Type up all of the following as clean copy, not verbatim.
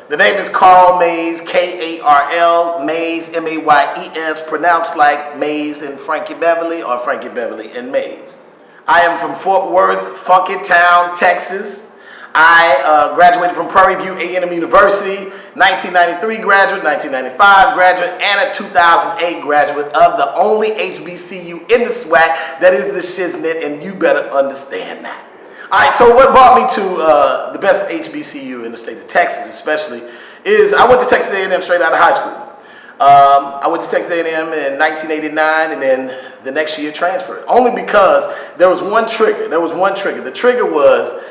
The name is Karl Mays, K-A-R-L, Mays, M-A-Y-E-S, pronounced like Mays and Frankie Beverly or Frankie Beverly and Mays. I am from Fort Worth, Funky Town, Texas. I graduated from Prairie View A&M University, 1993 graduate, 1995 graduate, and a 2008 graduate of the only HBCU in the SWAC that is the Shiznit, and you better understand that. All right, so what brought me to the best HBCU in the state of Texas especially is I went to Texas A&M straight out of high school. I went to Texas A&M in 1989 and then the next year transferred. Only because there was one trigger. The trigger was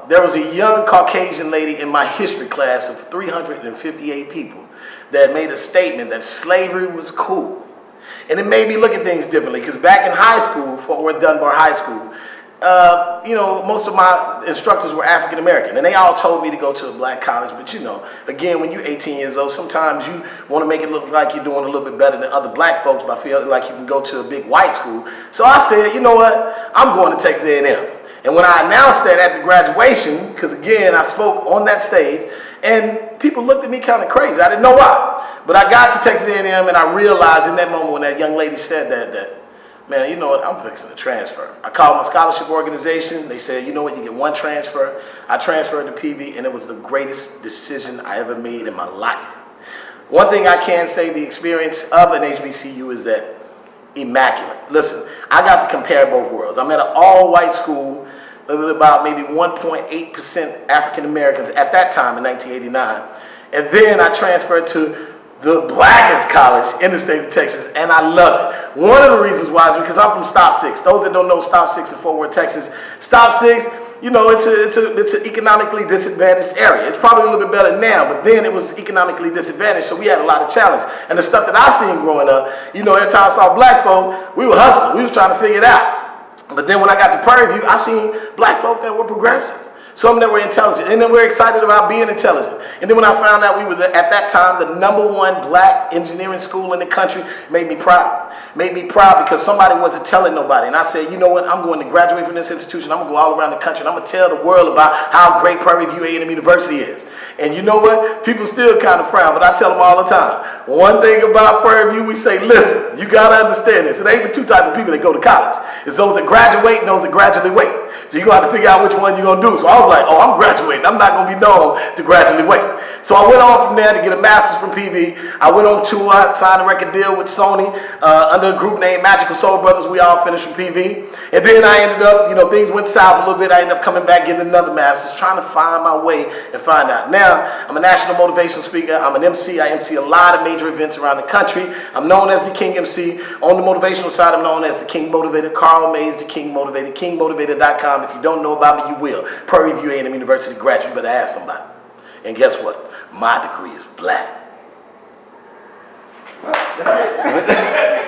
there was a young Caucasian lady in my history class of 358 people that made a statement that slavery was cool. And it made me look at things differently because back in high school, Fort Worth Dunbar High School, most of my instructors were African American, and they all told me to go to a black college. But again, when you're 18 years old, sometimes you want to make it look like you're doing a little bit better than other black folks by feeling like you can go to a big white school. So I said, you know what? I'm going to Texas A&M. And when I announced that at the graduation, because again, I spoke on that stage, and people looked at me kind of crazy. I didn't know why. But I got to Texas A&M, and I realized in that moment when that young lady said that, man, you know what, I'm fixing to transfer. I called my scholarship organization. They said, you know what, you get one transfer. I transferred to PV, and it was the greatest decision I ever made in my life. One thing I can say, the experience of an HBCU is that immaculate. Listen, I got to compare both worlds. I'm at an all-white school with about maybe 1.8% African Americans at that time in 1989. And then I transferred to the blackest college in the state of Texas, and I love it. One of the reasons why is because I'm from Stop 6. Those that don't know Stop 6 in Fort Worth, Texas, Stop 6, it's an economically disadvantaged area. It's probably a little bit better now, but then it was economically disadvantaged, so we had a lot of challenge. And the stuff that I seen growing up, every time I saw black folk, we were hustling. We was trying to figure it out. But then when I got to Prairie View, I seen black folk that were progressive. Some that were intelligent, and then we're excited about being intelligent. And then when I found out we were, at that time, the #1 black engineering school in the country, made me proud. Made me proud because somebody wasn't telling nobody. And I said, you know what, I'm going to graduate from this institution. I'm going to go all around the country, and I'm going to tell the world about how great Prairie View A&M University is. And you know what? People still kind of frown, but I tell them all the time. One thing about Prairie View, we say, listen, you got to understand this. It ain't but two types of people that go to college. It's those that graduate and those that gradually wait. So you're going to have to figure out which one you're going to do. So I was like, oh, I'm graduating. I'm not going to be known to gradually wait. So I went on from there to get a master's from PV. I went on tour, signed a record deal with Sony under a group named Magical Soul Brothers. We all finished from PV. And then I ended up, things went south a little bit. I ended up coming back, getting another master's, trying to find my way and find out. Now, I'm a national motivational speaker. I'm an MC. I MC a lot of major events around the country. I'm known as the King MC. On the motivational side, I'm known as the King Motivator. Karl Mays, the King Motivator. KingMotivator.com. If you don't know about me, you will. Prairie View A&M University graduate, you better ask somebody. And guess what? My degree is black. Well, that's it.